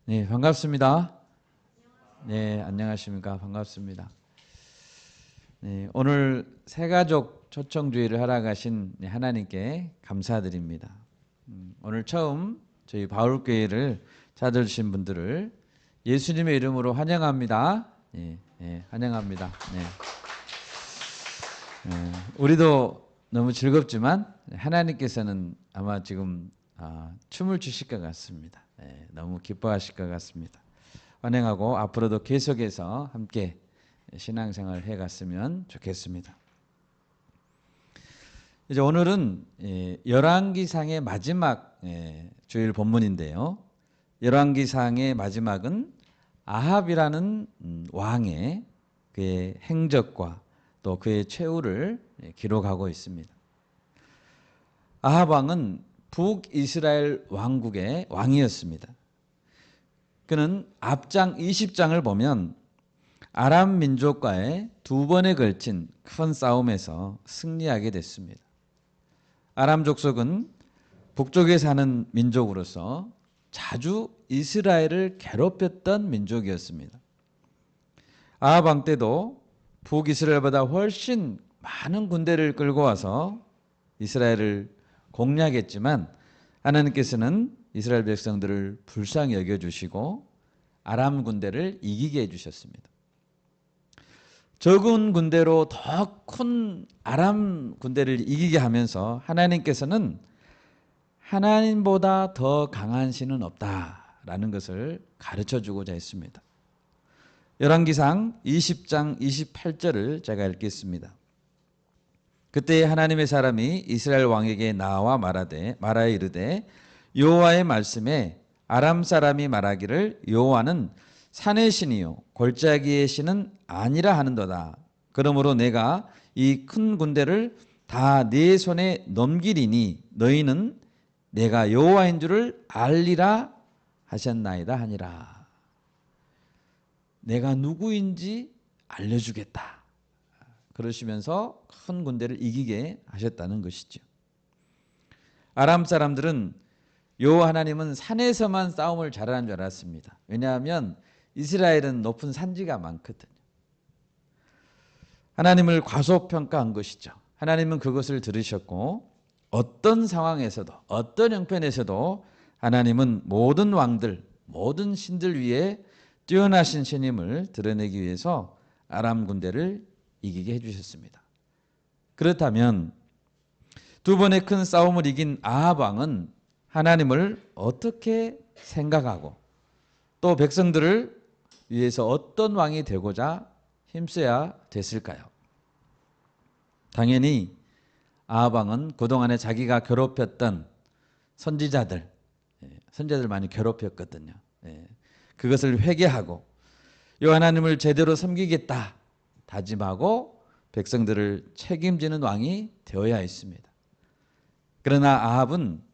네, 반갑습니다. 네, 안녕하십니까. 반갑습니다. 네, 오늘 새가족 초청주의를 하러 가신 하나님께 감사드립니다. 오늘 처음 저희 바울교회를 찾아주신 분들을 예수님의 이름으로 환영합니다. 네, 네, 환영합니다. 네. 우리도 너무 즐겁지만 하나님께서는 아마 지금 춤을 추실 것 같습니다. 네, 너무 기뻐하실 것 같습니다. 환영하고 앞으로도 계속해서 함께 신앙생활을 해갔으면 좋겠습니다. 이제 오늘은 열왕기상의 마지막 주일 본문인데요. 열왕기상의 마지막은 아합이라는 왕의 그의 행적과 또 그의 최후를 기록하고 있습니다. 아합 왕은 북이스라엘 왕국의 왕이었습니다. 그는 앞장 20장을 보면 아람 민족과의 두 번에 걸친 큰 싸움에서 승리하게 됐습니다. 아람 족속은 북쪽에 사는 민족으로서 자주 이스라엘을 괴롭혔던 민족이었습니다. 아합 왕 때도 북이스라엘보다 훨씬 많은 군대를 끌고 와서 이스라엘을 공략했지만 하나님께서는 이스라엘 백성들을 불쌍히 여겨주시고 아람 군대를 이기게 해주셨습니다. 적은 군대로 더 큰 아람 군대를 이기게 하면서 하나님께서는 하나님보다 더 강한 신은 없다라는 것을 가르쳐주고자 했습니다. 열왕기상 20장 28절을 제가 읽겠습니다. 그때 하나님의 사람이 이스라엘 왕에게 나와 말하여 이르되 여호와의 말씀에 아람 사람이 말하기를 여호와는 산의 신이요 골짜기의 신은 아니라 하는도다. 그러므로 내가 이 큰 군대를 다 네 손에 넘기리니 너희는 내가 여호와인 줄을 알리라 하셨나이다 하니라. 내가 누구인지 알려주겠다. 그러시면서 큰 군대를 이기게 하셨다는 것이죠. 아람 사람들은 여호와 하나님은 산에서만 싸움을 잘하는 줄 알았습니다. 왜냐하면 이스라엘은 높은 산지가 많거든요. 하나님을 과소평가한 것이죠. 하나님은 그것을 들으셨고 어떤 상황에서도 어떤 형편에서도 하나님은 모든 왕들, 모든 신들 위에 뛰어나신 신임을 드러내기 위해서 아람 군대를 이기게 해주셨습니다. 그렇다면 두 번의 큰 싸움을 이긴 아합 왕은 하나님을 어떻게 생각하고 또 백성들을 위해서 어떤 왕이 되고자 힘써야 됐을까요? 당연히 아합 왕은 그동안에 자기가 괴롭혔던 선지자들 많이 괴롭혔거든요. 그것을 회개하고 이 하나님을 제대로 섬기겠다 다짐하고 백성들을 책임지는 왕이 되어야 했습니다. 그러나 아합은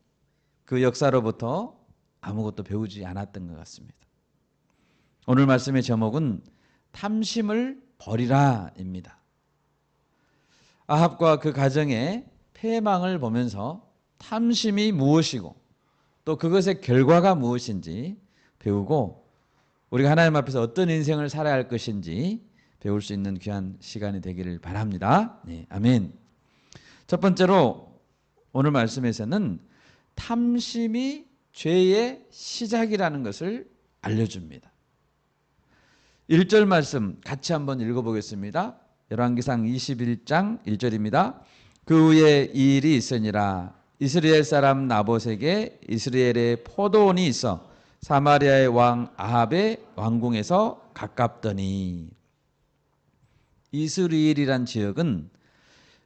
그 역사로부터 아무것도 배우지 않았던 것 같습니다. 오늘 말씀의 제목은 탐심을 버리라입니다. 아합과 그 가정의 패망을 보면서 탐심이 무엇이고 또 그것의 결과가 무엇인지 배우고 우리가 하나님 앞에서 어떤 인생을 살아야 할 것인지 배울 수 있는 귀한 시간이 되기를 바랍니다. 네, 아멘. 첫 번째로 오늘 말씀에서는 탐심이 죄의 시작이라는 것을 알려줍니다. 1절 말씀 같이 한번 읽어보겠습니다. 열왕기상 21장 1절입니다. 그 후에 이 일이 있으니라. 이스라엘 사람 나봇에게 이스라엘의 포도원이 있어 사마리아의 왕 아합의 왕궁에서 가깝더니. 이스라엘이란 지역은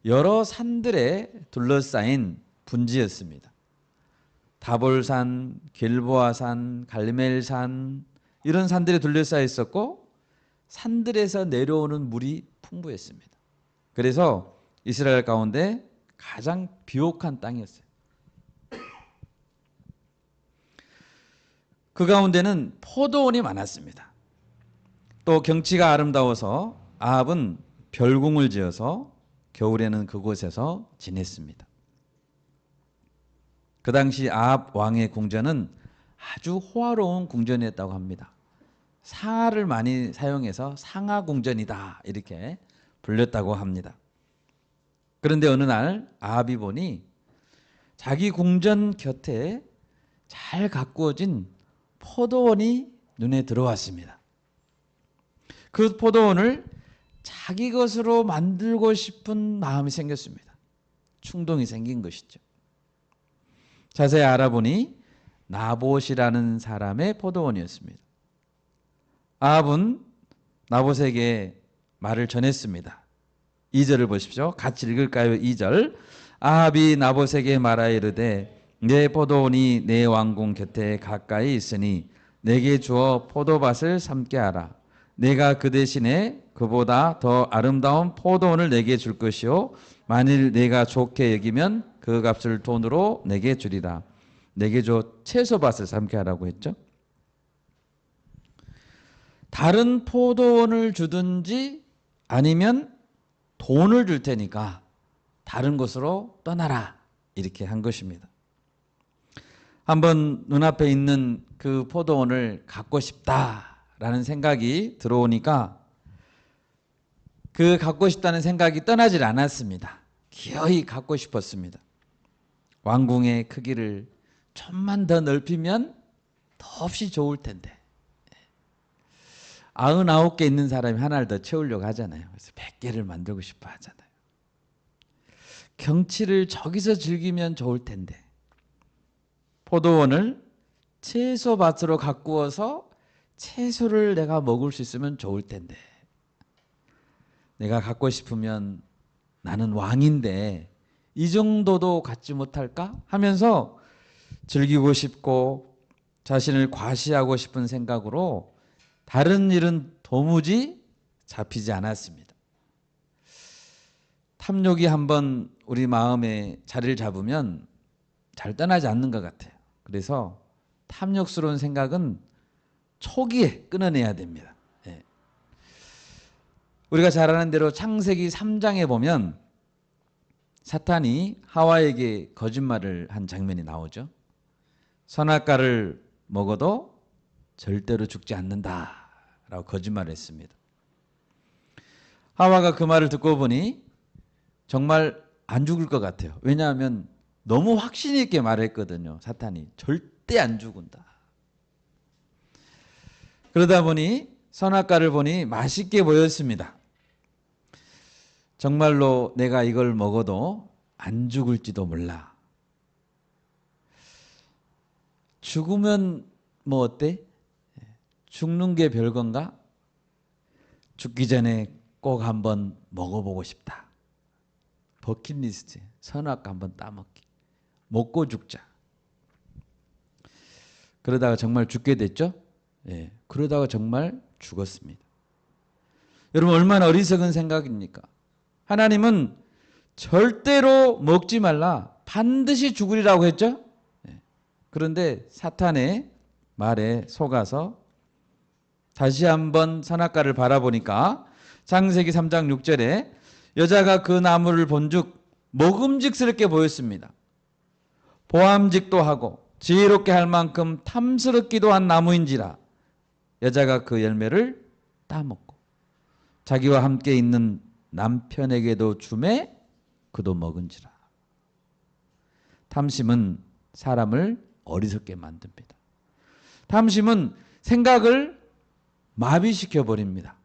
여러 산들에 둘러싸인 분지였습니다. 다볼산, 길보아산, 갈멜산 이런 산들에 둘러싸여 있었고 산들에서 내려오는 물이 풍부했습니다. 그래서 이스라엘 가운데 가장 비옥한 땅이었어요. 그 가운데는 포도원이 많았습니다. 또 경치가 아름다워서 아합은 별궁을 지어서 겨울에는 그곳에서 지냈습니다. 그 당시 아합 왕의 궁전은 아주 호화로운 궁전이었다고 합니다. 상아를 많이 사용해서 상아궁전이다 이렇게 불렸다고 합니다. 그런데 어느 날 아합이 보니 자기 궁전 곁에 잘 가꾸어진 포도원이 눈에 들어왔습니다. 그 포도원을 자기 것으로 만들고 싶은 마음이 생겼습니다. 충동이 생긴 것이죠. 자세히 알아보니 나봇이라는 사람의 포도원이었습니다. 아합은 나봇에게 말을 전했습니다. 2절을 보십시오. 같이 읽을까요? 2절. 아합이 나봇에게 말하여 이르되 내 포도원이 내 왕궁 곁에 가까이 있으니 내게 주어 포도밭을 삼게 하라. 내가 그 대신에 그보다 더 아름다운 포도원을 내게 줄 것이요 만일 내가 좋게 여기면 그 값을 돈으로 내게 주리라. 내게 줘 채소밭을 삼게 하라고 했죠. 다른 포도원을 주든지 아니면 돈을 줄 테니까 다른 곳으로 떠나라 이렇게 한 것입니다. 한번 눈앞에 있는 그 포도원을 갖고 싶다라는 생각이 들어오니까 그 갖고 싶다는 생각이 떠나질 않았습니다. 기어이 갖고 싶었습니다. 왕궁의 크기를 좀만 더 넓히면 더없이 좋을 텐데 99개 있는 사람이 하나를 더 채우려고 하잖아요. 그래서 100개를 만들고 싶어 하잖아요. 경치를 저기서 즐기면 좋을 텐데 포도원을 채소밭으로 가꾸어서 채소를 내가 먹을 수 있으면 좋을 텐데 내가 갖고 싶으면 나는 왕인데 이 정도도 갖지 못할까 하면서 즐기고 싶고 자신을 과시하고 싶은 생각으로 다른 일은 도무지 잡히지 않았습니다. 탐욕이 한번 우리 마음에 자리를 잡으면 잘 떠나지 않는 것 같아요. 그래서 탐욕스러운 생각은 초기에 끊어내야 됩니다. 예. 우리가 잘 아는 대로 창세기 3장에 보면 사탄이 하와에게 거짓말을 한 장면이 나오죠. 선악과를 먹어도 절대로 죽지 않는다라고 거짓말을 했습니다. 하와가 그 말을 듣고 보니 정말 안 죽을 것 같아요. 왜냐하면 너무 확신 있게 말했거든요. 사탄이 절대 안 죽는다. 그러다 보니 선악과를 보니 맛있게 보였습니다. 정말로 내가 이걸 먹어도 안 죽을지도 몰라. 죽으면 뭐 어때? 죽는 게 별건가? 죽기 전에 꼭 한번 먹어보고 싶다. 버킷리스트, 선악과 한번 따먹기. 먹고 죽자. 그러다가 정말 죽게 됐죠? 예, 그러다가 정말 죽었습니다. 여러분 얼마나 어리석은 생각입니까? 하나님은 절대로 먹지 말라. 반드시 죽으리라고 했죠? 예, 그런데 사탄의 말에 속아서 다시 한번 선악과를 바라보니까 창세기 3장 6절에 여자가 그 나무를 본즉 먹음직스럽게 보였습니다. 보암직도 하고 지혜롭게 할 만큼 탐스럽기도 한 나무인지라 여자가 그 열매를 따먹고 자기와 함께 있는 남편에게도 주매 그도 먹은지라. 탐심은 사람을 어리석게 만듭니다. 탐심은 생각을 마비시켜 버립니다.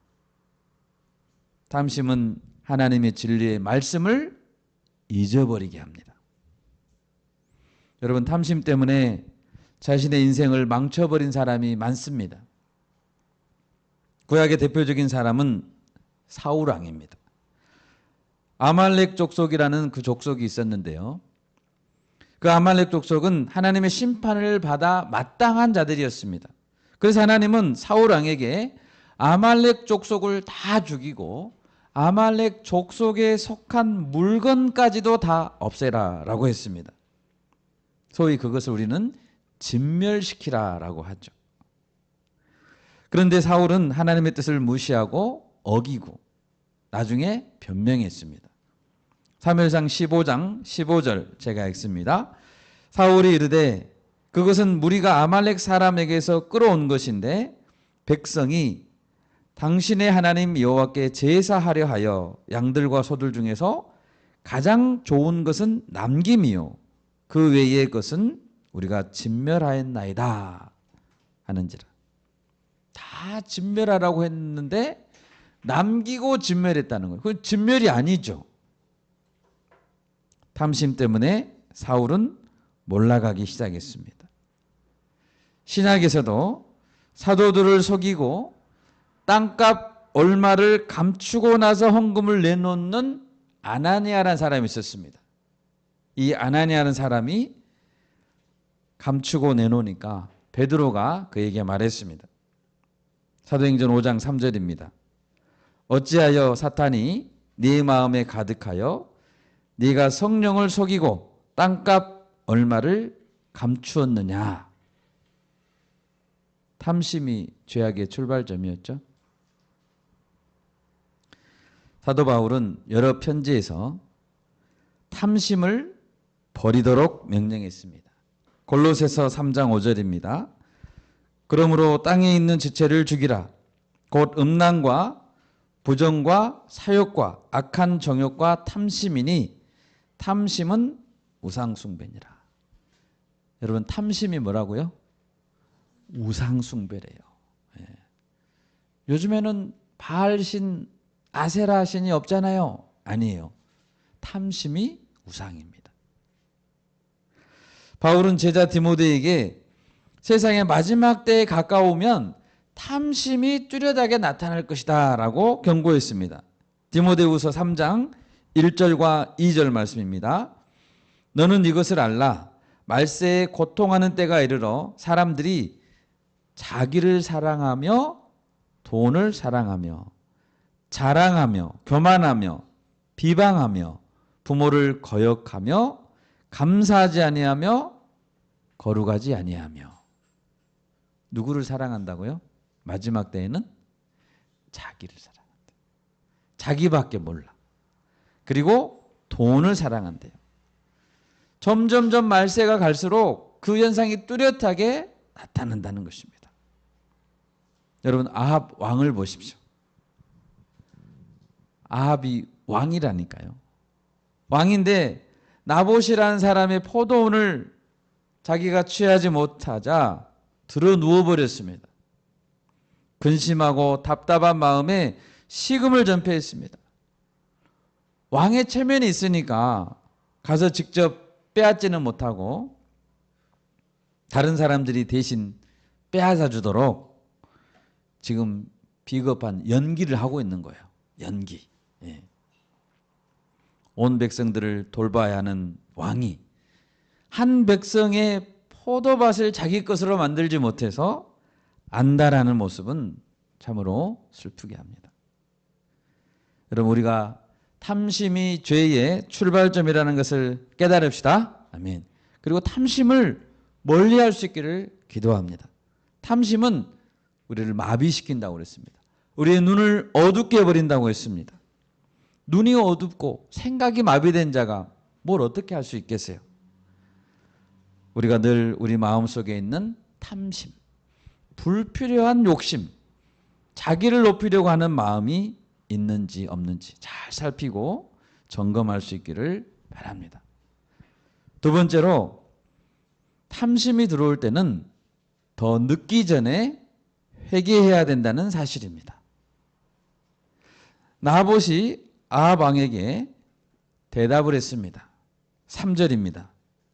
탐심은 하나님의 진리의 말씀을 잊어버리게 합니다. 여러분 탐심 때문에 자신의 인생을 망쳐버린 사람이 많습니다. 구약의 대표적인 사람은 사울 왕입니다. 아말렉 족속이라는 그 족속이 있었는데요. 그 아말렉 족속은 하나님의 심판을 받아 마땅한 자들이었습니다. 그래서 하나님은 사울 왕에게 아말렉 족속을 다 죽이고 아말렉 족속에 속한 물건까지도 다 없애라라고 했습니다. 소위 그것을 우리는 진멸시키라라고 하죠. 그런데 사울은 하나님의 뜻을 무시하고 어기고 나중에 변명했습니다. 사무엘상 15장 15절 제가 읽습니다. 사울이 이르되 그것은 무리가 아말렉 사람에게서 끌어온 것인데 백성이 당신의 하나님 여호와께 제사하려 하여 양들과 소들 중에서 가장 좋은 것은 남김이요 그 외의 것은 우리가 진멸하였나이다 하는지라. 다 진멸하라고 했는데 남기고 진멸했다는 거예요. 그건 진멸이 아니죠. 탐심 때문에 사울은 몰락하기 시작했습니다. 신약에서도 사도들을 속이고 땅값 얼마를 감추고 나서 헌금을 내놓는 아나니아라는 사람이 있었습니다. 이 아나니아라는 사람이 감추고 내놓으니까 베드로가 그에게 말했습니다. 사도행전 5장 3절입니다. 어찌하여 사탄이 네 마음에 가득하여 네가 성령을 속이고 땅값 얼마를 감추었느냐. 탐심이 죄악의 출발점이었죠. 사도 바울은 여러 편지에서 탐심을 버리도록 명령했습니다. 골로새서 3장 5절입니다. 그러므로 땅에 있는 지체를 죽이라. 곧 음란과 부정과 사욕과 악한 정욕과 탐심이니 탐심은 우상숭배니라. 여러분 탐심이 뭐라고요? 우상숭배래요. 예. 요즘에는 바알신, 아세라신이 없잖아요. 아니에요. 탐심이 우상입니다. 바울은 제자 디모데에게 세상의 마지막 때에 가까우면 탐심이 뚜렷하게 나타날 것이다 라고 경고했습니다. 디모데후서 3장 1절과 2절 말씀입니다. 너는 이것을 알라. 말세에 고통하는 때가 이르러 사람들이 자기를 사랑하며 돈을 사랑하며 자랑하며 교만하며 비방하며 부모를 거역하며 감사하지 아니하며 거룩하지 아니하며. 누구를 사랑한다고요? 마지막 때에는 자기를 사랑한다. 자기밖에 몰라. 그리고 돈을 사랑한대요. 점점점 말세가 갈수록 그 현상이 뚜렷하게 나타난다는 것입니다. 여러분 아합 왕을 보십시오. 아합이 왕이라니까요. 왕인데 나봇이라는 사람의 포도원을 자기가 취하지 못하자 들어 누워버렸습니다. 근심하고 답답한 마음에 식음을 전폐했습니다. 왕의 체면이 있으니까 가서 직접 빼앗지는 못하고 다른 사람들이 대신 빼앗아 주도록 지금 비겁한 연기를 하고 있는 거예요. 연기. 예. 온 백성들을 돌봐야 하는 왕이 한 백성의 포도밭을 자기 것으로 만들지 못해서 안달하는 모습은 참으로 슬프게 합니다. 여러분 우리가 탐심이 죄의 출발점이라는 것을 깨달읍시다. 아멘. 그리고 탐심을 멀리할 수 있기를 기도합니다. 탐심은 우리를 마비시킨다고 그랬습니다. 우리의 눈을 어둡게 해버린다고 했습니다. 눈이 어둡고 생각이 마비된 자가 뭘 어떻게 할 수 있겠어요? 우리가 늘 우리 마음속에 있는 탐심, 불필요한 욕심, 자기를 높이려고 하는 마음이 있는지 없는지 잘 살피고 점검할 수 있기를 바랍니다. 두 번째로 탐심이 들어올 때는 더 늦기 전에 회개해야 된다는 사실입니다. 나봇이 아합 왕에게 대답을 했습니다. 3절입니다.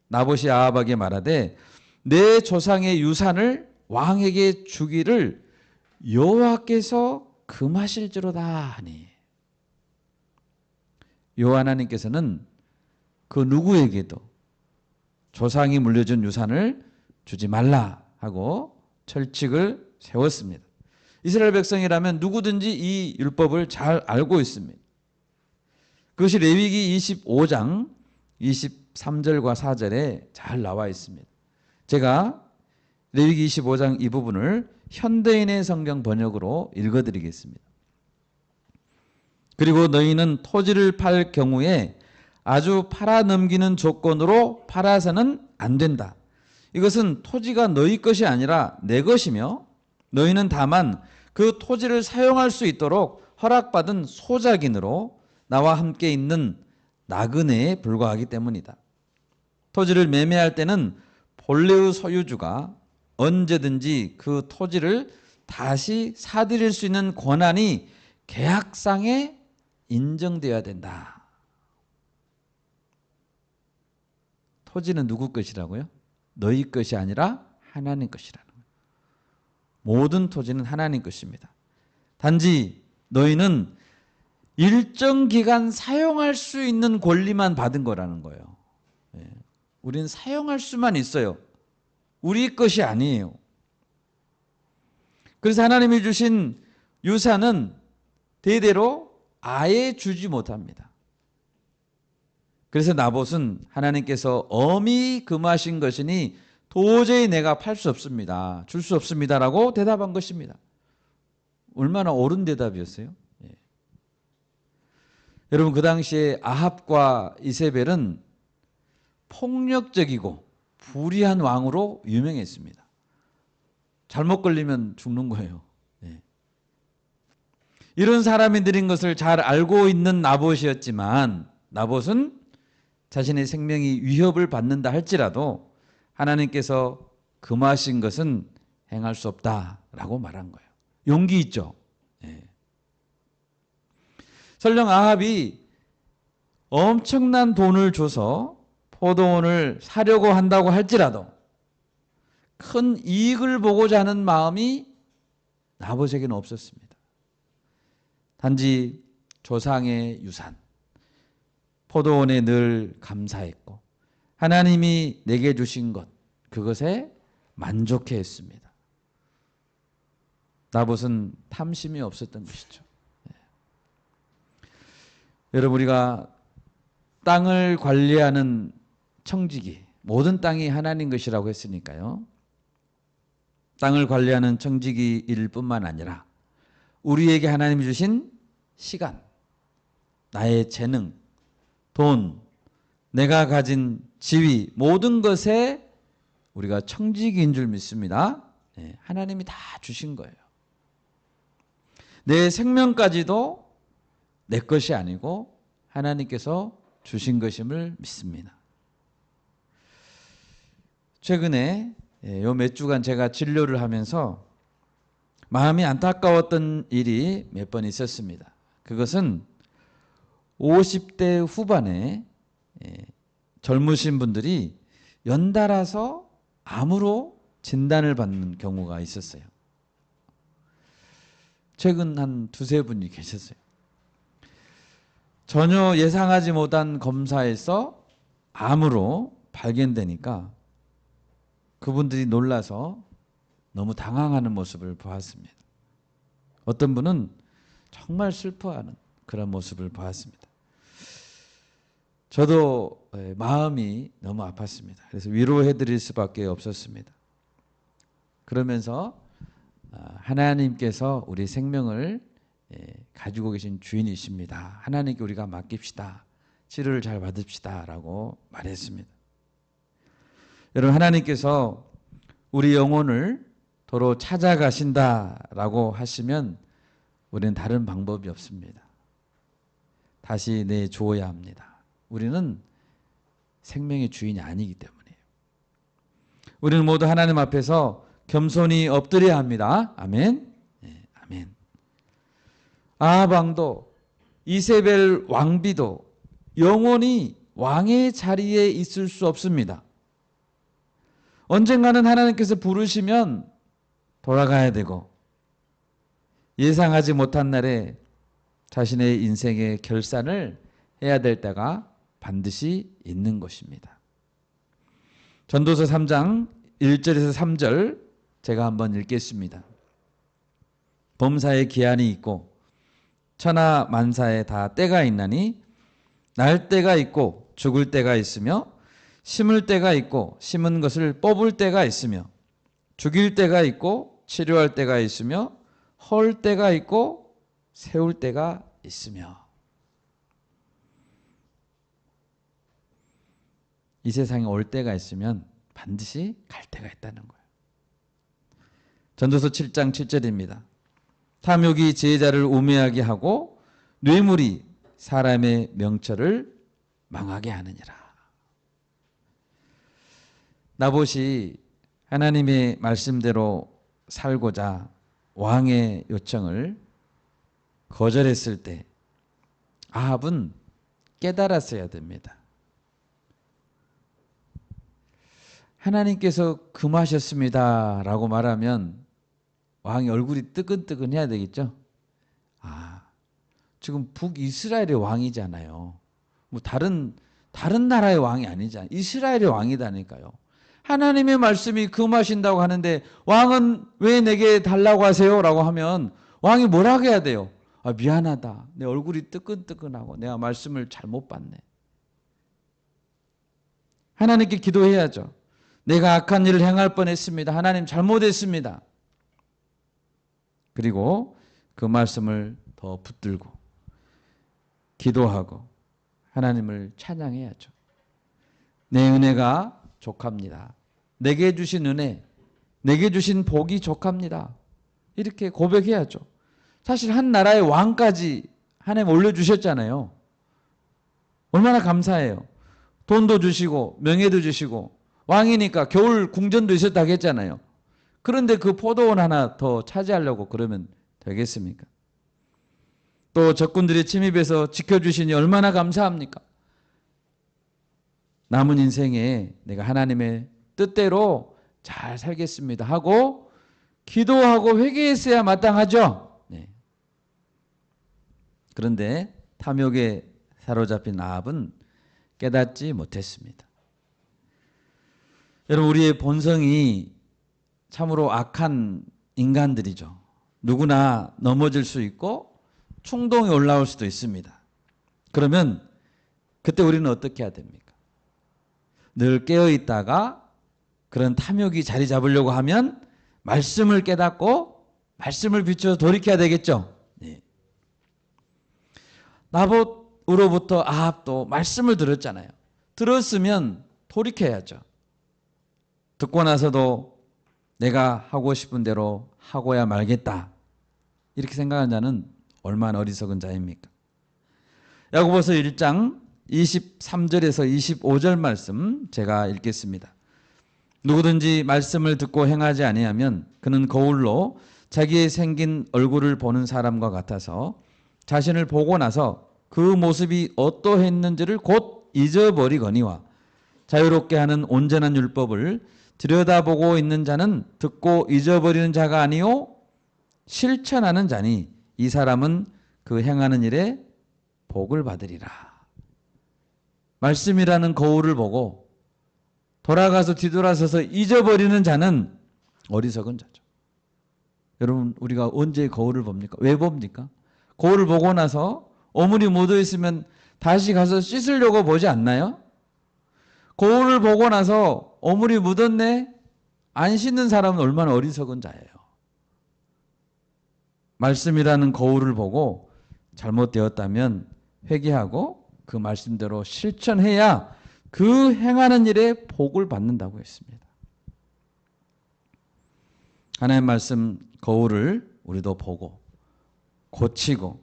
나봇이 아합에게 말하되 내 조상의 유산을 왕에게 주기를 여호와께서 금하실지로다 하니. 여호와 하나님께서는 그 누구에게도 조상이 물려준 유산을 주지 말라 하고 철칙을 세웠습니다. 이스라엘 백성이라면 누구든지 이 율법을 잘 알고 있습니다. 그것이 레위기 25장 23절과 4절에 잘 나와 있습니다. 제가 레위기 25장 이 부분을 현대인의 성경 번역으로 읽어드리겠습니다. 그리고 너희는 토지를 팔 경우에 아주 팔아넘기는 조건으로 팔아서는 안 된다. 이것은 토지가 너희 것이 아니라 내 것이며 너희는 다만 그 토지를 사용할 수 있도록 허락받은 소작인으로 나와 함께 있는 나그네에 불과하기 때문이다. 토지를 매매할 때는 본래의 소유주가 언제든지 그 토지를 다시 사들일 수 있는 권한이 계약상에 인정되어야 된다. 토지는 누구 것이라고요? 너희 것이 아니라 하나님 것이라는 거예요. 모든 토지는 하나님 것입니다. 단지 너희는 일정 기간 사용할 수 있는 권리만 받은 거라는 거예요. 우리는 사용할 수만 있어요. 우리 것이 아니에요. 그래서 하나님이 주신 유산은 대대로 아예 주지 못합니다. 그래서 나봇은 하나님께서 엄히 금하신 것이니 도저히 내가 팔 수 없습니다. 줄 수 없습니다라고 대답한 것입니다. 얼마나 옳은 대답이었어요. 여러분, 그 당시에 아합과 이세벨은 폭력적이고 불의한 왕으로 유명했습니다. 잘못 걸리면 죽는 거예요. 이런 사람이 드린 것을 잘 알고 있는 나봇이었지만 나봇은 자신의 생명이 위협을 받는다 할지라도 하나님께서 금하신 것은 행할 수 없다라고 말한 거예요. 용기 있죠. 설령 아합이 엄청난 돈을 줘서 포도원을 사려고 한다고 할지라도 큰 이익을 보고자 하는 마음이 나봇에게는 없었습니다. 단지 조상의 유산, 포도원에 늘 감사했고 하나님이 내게 주신 것, 그것에 만족해했습니다. 나봇은 탐심이 없었던 것이죠. 여러분, 우리가 땅을 관리하는 청지기, 모든 땅이 하나님 것이라고 했으니까요. 땅을 관리하는 청지기 일뿐만 아니라 우리에게 하나님이 주신 시간, 나의 재능, 돈, 내가 가진 지위, 모든 것에 우리가 청지기인 줄 믿습니다. 하나님이 다 주신 거예요. 내 생명까지도 내 것이 아니고 하나님께서 주신 것임을 믿습니다. 최근에 요 몇 주간 제가 진료를 하면서 마음이 안타까웠던 일이 몇 번 있었습니다. 그것은 50대 후반에 젊으신 분들이 연달아서 암으로 진단을 받는 경우가 있었어요. 최근 한 두세 분이 계셨어요. 전혀 예상하지 못한 검사에서 암으로 발견되니까 그분들이 놀라서 너무 당황하는 모습을 보았습니다. 어떤 분은 정말 슬퍼하는 그런 모습을 보았습니다. 저도 마음이 너무 아팠습니다. 그래서 위로해드릴 수밖에 없었습니다. 그러면서 하나님께서 우리 생명을 가지고 계신 주인이십니다. 하나님께 우리가 맡깁시다. 치료를 잘 받읍시다 라고 말했습니다. 여러분, 하나님께서 우리 영혼을 도로 찾아가신다라고 하시면 우리는 다른 방법이 없습니다. 다시 내주어야 합니다. 우리는 생명의 주인이 아니기 때문이에요. 우리는 모두 하나님 앞에서 겸손히 엎드려야 합니다. 아멘. 아멘. 아합 왕도 이세벨 왕비도 영원히 왕의 자리에 있을 수 없습니다. 언젠가는 하나님께서 부르시면 돌아가야 되고 예상하지 못한 날에 자신의 인생의 결산을 해야 될 때가 반드시 있는 것입니다. 전도서 3장 1절에서 3절 제가 한번 읽겠습니다. 범사에 기한이 있고 천하 만사에 다 때가 있나니 날 때가 있고 죽을 때가 있으며 심을 때가 있고 심은 것을 뽑을 때가 있으며 죽일 때가 있고 치료할 때가 있으며 헐 때가 있고 세울 때가 있으며. 이 세상에 올 때가 있으면 반드시 갈 때가 있다는 거예요. 전도서 7장 7절입니다. 탐욕이 제자를 우매하게 하고 뇌물이 사람의 명철을 망하게 하느니라. 나봇이 하나님의 말씀대로 살고자 왕의 요청을 거절했을 때 아합은 깨달았어야 됩니다. 하나님께서 금하셨습니다 라고 말하면 왕이 얼굴이 뜨끈뜨끈해야 되겠죠. 지금 북이스라엘의 왕이잖아요. 뭐 다른 나라의 왕이 아니잖아요. 이스라엘의 왕이다니까요. 하나님의 말씀이 금하신다고 하는데 왕은 왜 내게 달라고 하세요? 라고 하면 왕이 뭐라고 해야 돼요? 미안하다. 내 얼굴이 뜨끈뜨끈하고 내가 말씀을 잘못 봤네. 하나님께 기도해야죠. 내가 악한 일을 행할 뻔했습니다. 하나님 잘못했습니다. 그리고 그 말씀을 더 붙들고 기도하고 하나님을 찬양해야죠. 내 은혜가 족합니다. 내게 주신 은혜, 내게 주신 복이 족합니다. 이렇게 고백해야죠. 사실 한 나라의 왕까지 하나님 올려주셨잖아요. 얼마나 감사해요. 돈도 주시고 명예도 주시고 왕이니까 겨울 궁전도 있었다고 했잖아요. 그런데 그 포도원 하나 더 차지하려고 그러면 되겠습니까? 또 적군들의 침입에서 지켜주시니 얼마나 감사합니까? 남은 인생에 내가 하나님의 뜻대로 잘 살겠습니다 하고 기도하고 회개했어야 마땅하죠. 네. 그런데 탐욕에 사로잡힌 아합은 깨닫지 못했습니다. 여러분, 우리의 본성이 참으로 악한 인간들이죠. 누구나 넘어질 수 있고 충동이 올라올 수도 있습니다. 그러면 그때 우리는 어떻게 해야 됩니까? 늘 깨어있다가 그런 탐욕이 자리 잡으려고 하면 말씀을 깨닫고 말씀을 비춰서 돌이켜야 되겠죠. 네. 나봇으로부터 아합도 말씀을 들었잖아요. 들었으면 돌이켜야죠. 듣고 나서도 내가 하고 싶은 대로 하고야 말겠다. 이렇게 생각하는 자는 얼마나 어리석은 자입니까? 야고보서 1장 23절에서 25절 말씀 제가 읽겠습니다. 누구든지 말씀을 듣고 행하지 아니하면 그는 거울로 자기의 생긴 얼굴을 보는 사람과 같아서 자신을 보고 나서 그 모습이 어떠했는지를 곧 잊어버리거니와 자유롭게 하는 온전한 율법을 들여다보고 있는 자는 듣고 잊어버리는 자가 아니요 실천하는 자니 이 사람은 그 행하는 일에 복을 받으리라. 말씀이라는 거울을 보고 돌아가서 뒤돌아서서 잊어버리는 자는 어리석은 자죠. 여러분, 우리가 언제 거울을 봅니까? 왜 봅니까? 거울을 보고 나서 오물이 묻어 있으면 다시 가서 씻으려고 보지 않나요? 거울을 보고 나서 오물이 묻었네? 안 씻는 사람은 얼마나 어리석은 자예요. 말씀이라는 거울을 보고 잘못되었다면 회개하고 그 말씀대로 실천해야 그 행하는 일에 복을 받는다고 했습니다. 하나님의 말씀 거울을 우리도 보고 고치고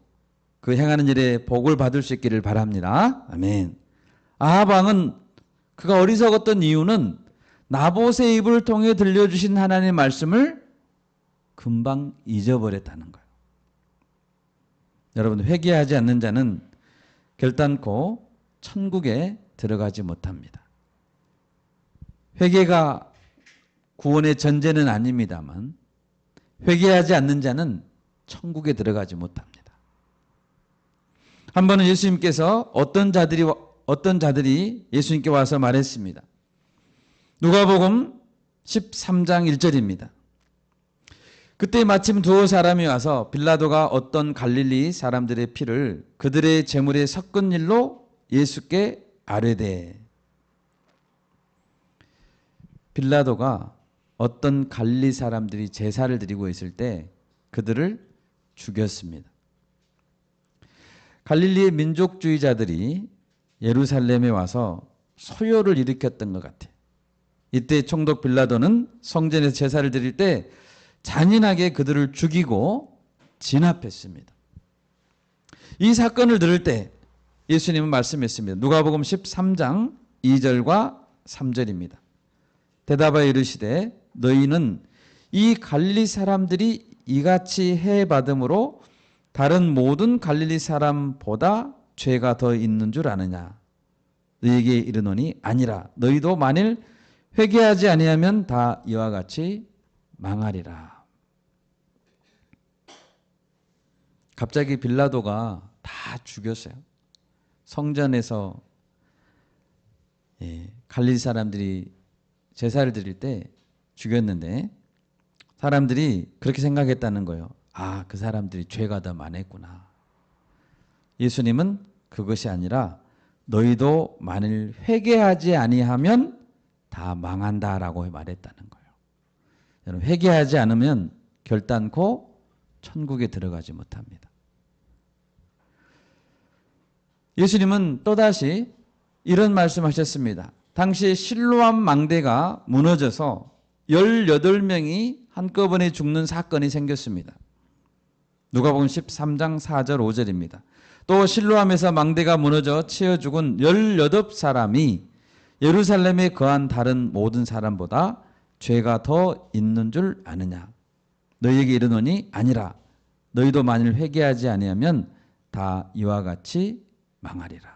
그 행하는 일에 복을 받을 수 있기를 바랍니다. 아멘. 아합 왕은 그가 어리석었던 이유는 나봇의 입을 통해 들려주신 하나님의 말씀을 금방 잊어버렸다는 거예요. 여러분, 회개하지 않는 자는 결단코 천국에 들어가지 못합니다. 회개가 구원의 전제는 아닙니다만 회개하지 않는 자는 천국에 들어가지 못합니다. 한 번은 예수님께서 어떤 자들이 예수님께 와서 말했습니다. 누가복음 13장 1절입니다. 그때 마침 두 사람이 와서 빌라도가 어떤 갈릴리 사람들의 피를 그들의 제물에 섞은 일로 예수께 아뢰되. 빌라도가 어떤 갈릴리 사람들이 제사를 드리고 있을 때 그들을 죽였습니다. 갈릴리의 민족주의자들이 예루살렘에 와서 소요를 일으켰던 것 같아요. 이때 총독 빌라도는 성전에서 제사를 드릴 때 잔인하게 그들을 죽이고 진압했습니다. 이 사건을 들을 때 예수님은 말씀했습니다. 누가복음 13장 2절과 3절입니다. 대답하여 이르시되 너희는 이 갈릴리 사람들이 이같이 해 받음으로 다른 모든 갈릴리 사람보다 죄가 더 있는 줄 아느냐. 너희에게 이르노니 아니라 너희도 만일 회개하지 아니하면 다 이와 같이 망하리라. 갑자기 빌라도가 다 죽였어요. 성전에서 갈릴리 사람들이 제사를 드릴 때 죽였는데 사람들이 그렇게 생각했다는 거예요. 아, 그 사람들이 죄가 더 많았구나. 예수님은 그것이 아니라 너희도 만일 회개하지 아니하면 다 망한다라고 말했다는 거예요. 여러분, 회개하지 않으면 결단코 천국에 들어가지 못합니다. 예수님은 또다시 이런 말씀하셨습니다. 당시 실로암 망대가 무너져서 18명이 한꺼번에 죽는 사건이 생겼습니다. 누가복음 13장 4절 5절입니다. 또 실로암에서 망대가 무너져 치여 죽은 18사람이 예루살렘에 거한 다른 모든 사람보다 죄가 더 있는 줄 아느냐. 너희에게 이르노니 아니라 너희도 만일 회개하지 아니하면 다 이와 같이 망하리라.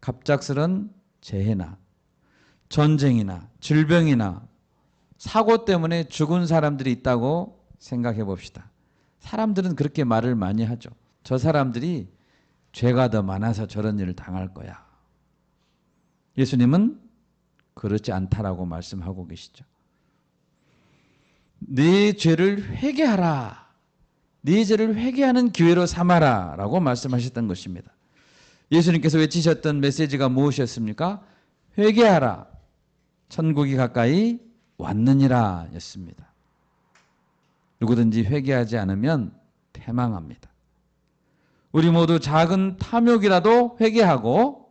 갑작스런 재해나 전쟁이나 질병이나 사고 때문에 죽은 사람들이 있다고 생각해 봅시다. 사람들은 그렇게 말을 많이 하죠. 저 사람들이 죄가 더 많아서 저런 일을 당할 거야. 예수님은 그렇지 않다라고 말씀하고 계시죠. 네 죄를 회개하라. 네 죄를 회개하는 기회로 삼아라 라고 말씀하셨던 것입니다. 예수님께서 외치셨던 메시지가 무엇이었습니까? 회개하라. 천국이 가까이 왔느니라 였습니다. 누구든지 회개하지 않으면 패망합니다. 우리 모두 작은 탐욕이라도 회개하고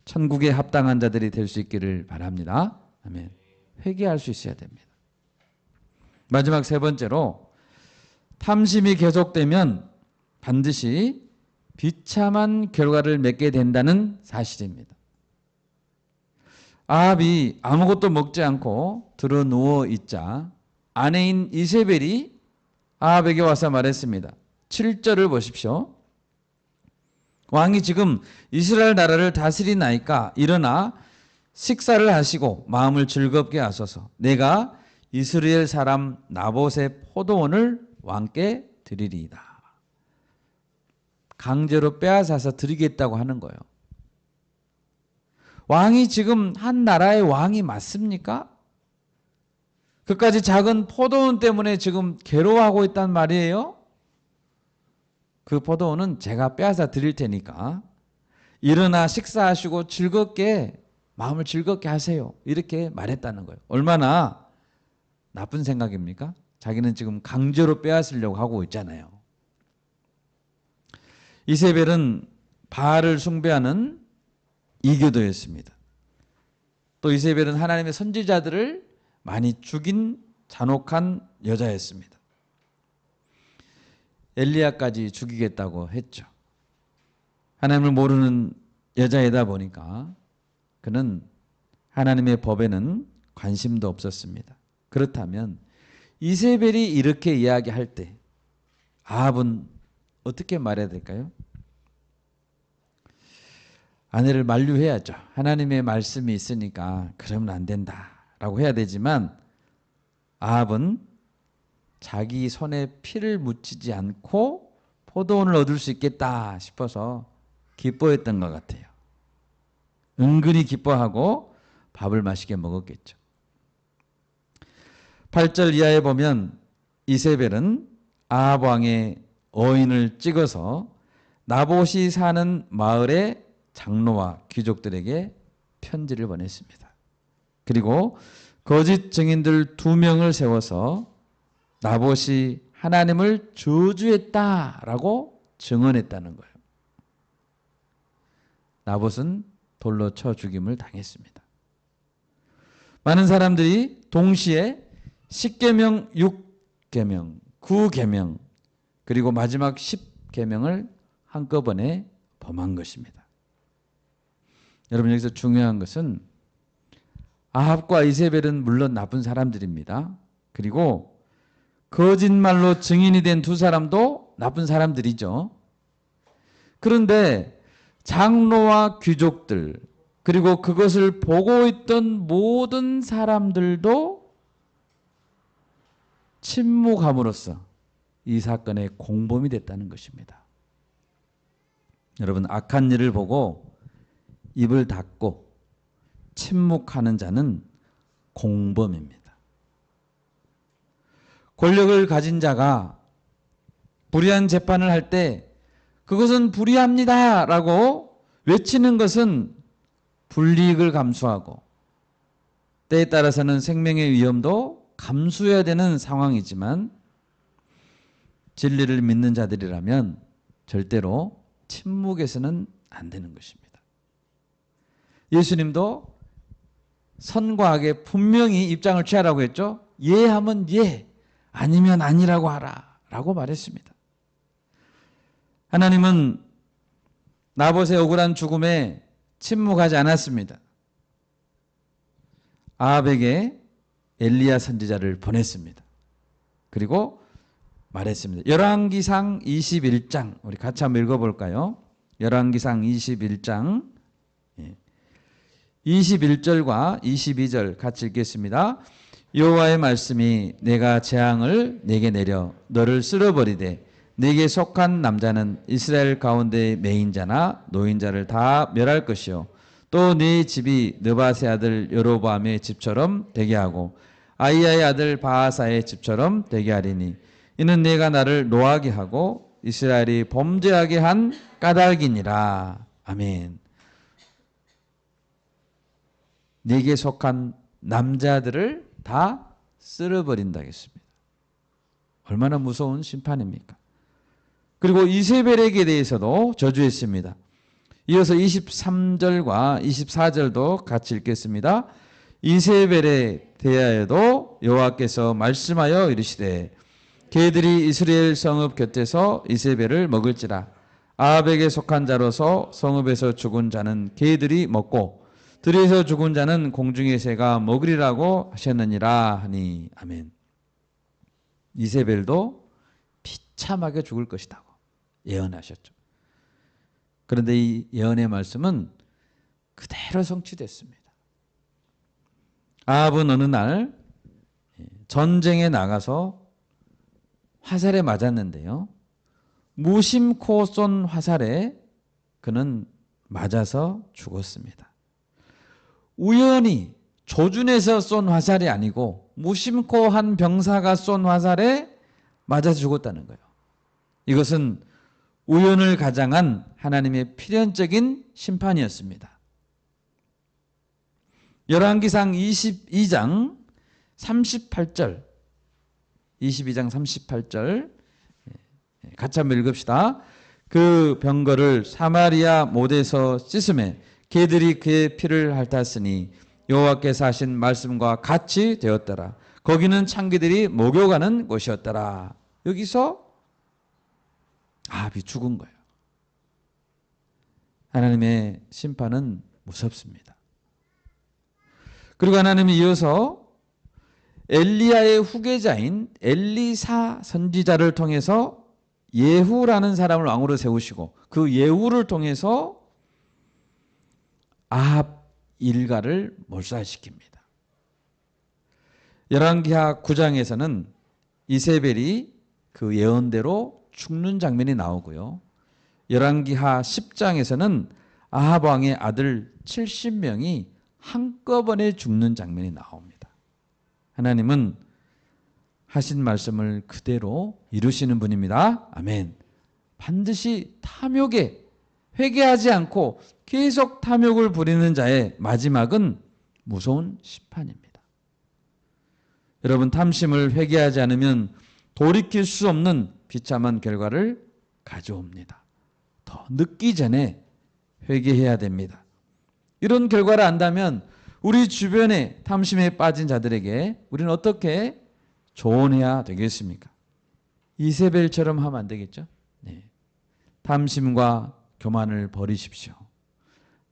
천국에 합당한 자들이 될 수 있기를 바랍니다. 아멘. 회개할 수 있어야 됩니다. 마지막 세 번째로 탐심이 계속되면 반드시 비참한 결과를 맺게 된다는 사실입니다. 아합이 아무것도 먹지 않고 들어 누워 있자 아내인 이세벨이 아합에게 와서 말했습니다. 7절을 보십시오. 왕이 지금 이스라엘 나라를 다스리나이까 일어나 식사를 하시고 마음을 즐겁게 하소서. 내가 이스라엘 사람 나봇의 포도원을 왕께 드리리이다. 강제로 빼앗아서 드리겠다고 하는 거예요. 왕이 지금 한 나라의 왕이 맞습니까? 그까지 작은 포도원 때문에 지금 괴로워하고 있단 말이에요. 그 포도원은 제가 빼앗아 드릴 테니까 일어나 식사하시고 즐겁게 마음을 즐겁게 하세요. 이렇게 말했다는 거예요. 얼마나 나쁜 생각입니까? 자기는 지금 강제로 빼앗으려고 하고 있잖아요. 이세벨은 바알을 숭배하는 이교도였습니다. 또 이세벨은 하나님의 선지자들을 많이 죽인 잔혹한 여자였습니다. 엘리야까지 죽이겠다고 했죠. 하나님을 모르는 여자이다 보니까 그는 하나님의 법에는 관심도 없었습니다. 그렇다면 이세벨이 이렇게 이야기할 때 아합은 어떻게 말해야 될까요? 아내를 만류해야죠. 하나님의 말씀이 있으니까 그러면 안 된다라고 해야 되지만 아합은 자기 손에 피를 묻히지 않고 포도원을 얻을 수 있겠다 싶어서 기뻐했던 것 같아요. 은근히 기뻐하고 밥을 맛있게 먹었겠죠. 8절 이하에 보면 이세벨은 아합 왕의 어인을 찍어서 나봇이 사는 마을의 장로와 귀족들에게 편지를 보냈습니다. 그리고 거짓 증인들 2명을 세워서 나봇이 하나님을 저주했다라고 증언했다는 거예요. 나봇은 돌로 쳐 죽임을 당했습니다. 많은 사람들이 동시에 10계명, 6계명, 9계명 그리고 마지막 10계명을 한꺼번에 범한 것입니다. 여러분, 여기서 중요한 것은 아합과 이세벨은 물론 나쁜 사람들입니다. 그리고 거짓말로 증인이 된 두 사람도 나쁜 사람들이죠. 그런데 장로와 귀족들 그리고 그것을 보고 있던 모든 사람들도 침묵함으로써 이 사건의 공범이 됐다는 것입니다. 여러분, 악한 일을 보고 입을 닫고 침묵하는 자는 공범입니다. 권력을 가진 자가 불의한 재판을 할 때 그것은 불의합니다 라고 외치는 것은 불이익을 감수하고 때에 따라서는 생명의 위험도 감수해야 되는 상황이지만 진리를 믿는 자들이라면 절대로 침묵해서는 안 되는 것입니다. 예수님도 선과 악에 분명히 입장을 취하라고 했죠. 예 하면 예, 아니면 아니라고 하라 라고 말했습니다. 하나님은 나봇의 억울한 죽음에 침묵하지 않았습니다. 아합에게 엘리야 선지자를 보냈습니다. 그리고 말했습니다. 열왕기상 21장 우리 같이 한번 읽어볼까요? 열왕기상 21장 21절과 22절 같이 읽겠습니다. 여호와의 말씀이 내가 재앙을 내게 내려 너를 쓸어버리되 네게 속한 남자는 이스라엘 가운데 매인자나 노인자를 다 멸할 것이요 또 네 집이 느바세 아들 여로보암의 집처럼 되게 하고 아히야의 아들 바하사의 집처럼 되게 하리니 이는 네가 나를 노하게 하고 이스라엘이 범죄하게 한 까닭이니라. 아멘. 네게 속한 남자들을 다 쓸어버린다 했습니다. 얼마나 무서운 심판입니까? 그리고 이세벨에게 대해서도 저주했습니다. 이어서 23절과 24절도 같이 읽겠습니다. 이세벨에 대하여도 여호와께서 말씀하여 이르시되 개들이 이스라엘 성읍 곁에서 이세벨을 먹을지라. 아합에게 속한 자로서 성읍에서 죽은 자는 개들이 먹고 들에서 죽은 자는 공중의 새가 먹으리라고 하셨느니라 하니. 아멘. 이세벨도 비참하게 죽을 것이라고 예언하셨죠. 그런데 이 예언의 말씀은 그대로 성취됐습니다. 아합은 어느 날 전쟁에 나가서 화살에 맞았는데요. 무심코 쏜 화살에 그는 맞아서 죽었습니다. 우연히 조준해서 쏜 화살이 아니고 무심코 한 병사가 쏜 화살에 맞아 죽었다는 거예요. 이것은 우연을 가장한 하나님의 필연적인 심판이었습니다. 열왕기상 22장 38절 22장 38절 같이 한번 읽읍시다. 그 병거를 사마리아 못에서 씻음에 개들이 그의 피를 핥았으니 여호와께서 하신 말씀과 같이 되었더라. 거기는 창기들이 목욕하는 곳이었더라. 여기서 아합이 죽은 거예요. 하나님의 심판은 무섭습니다. 그리고 하나님이 이어서 엘리야의 후계자인 엘리사 선지자를 통해서 예후라는 사람을 왕으로 세우시고 그 예후를 통해서 아합 일가를 몰살시킵니다. 열왕기하 9장에서는 이세벨이 그 예언대로 죽는 장면이 나오고요. 열왕기하 10장에서는 아합 왕의 아들 70명이 한꺼번에 죽는 장면이 나옵니다. 하나님은 하신 말씀을 그대로 이루시는 분입니다. 아멘. 반드시 탐욕에 회개하지 않고 계속 탐욕을 부리는 자의 마지막은 무서운 심판입니다. 여러분, 탐심을 회개하지 않으면 돌이킬 수 없는 비참한 결과를 가져옵니다. 더 늦기 전에 회개해야 됩니다. 이런 결과를 안다면 우리 주변에 탐심에 빠진 자들에게 우리는 어떻게 조언해야 되겠습니까? 이세벨처럼 하면 안 되겠죠? 네. 탐심과 교만을 버리십시오.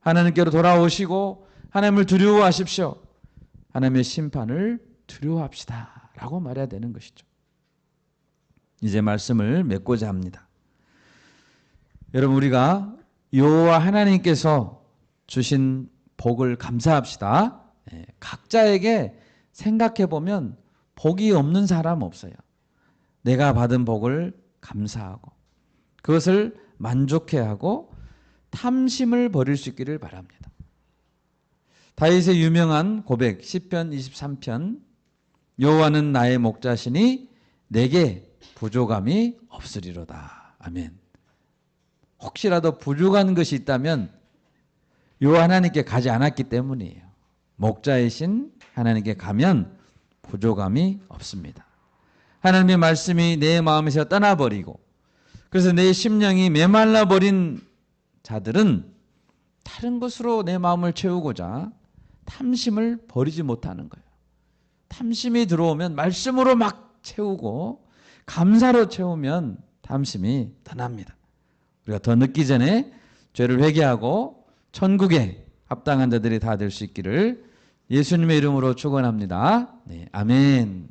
하나님께로 돌아오시고 하나님을 두려워하십시오. 하나님의 심판을 두려워합시다 라고 말해야 되는 것이죠. 이제 말씀을 맺고자 합니다. 여러분, 우리가 여호와 하나님께서 주신 복을 감사합시다. 각자에게 생각해 보면 복이 없는 사람 없어요. 내가 받은 복을 감사하고 그것을 만족해하고 탐심을 버릴 수 있기를 바랍니다. 다윗의 유명한 고백 시편 23편, 여호와는 나의 목자시니 내게 부족함이 없으리로다. 아멘. 혹시라도 부족한 것이 있다면 여호와 하나님께 가지 않았기 때문이에요. 목자이신 하나님께 가면 부족함이 없습니다. 하나님의 말씀이 내 마음에서 떠나버리고 그래서 내 심령이 메말라 버린 자들은 다른 것으로 내 마음을 채우고자 탐심을 버리지 못하는 거예요. 탐심이 들어오면 말씀으로 막 채우고 감사로 채우면 탐심이 떠납니다. 우리가 더 늦기 전에 죄를 회개하고 천국에 합당한 자들이 다 될 수 있기를 예수님의 이름으로 축원합니다. 네, 아멘.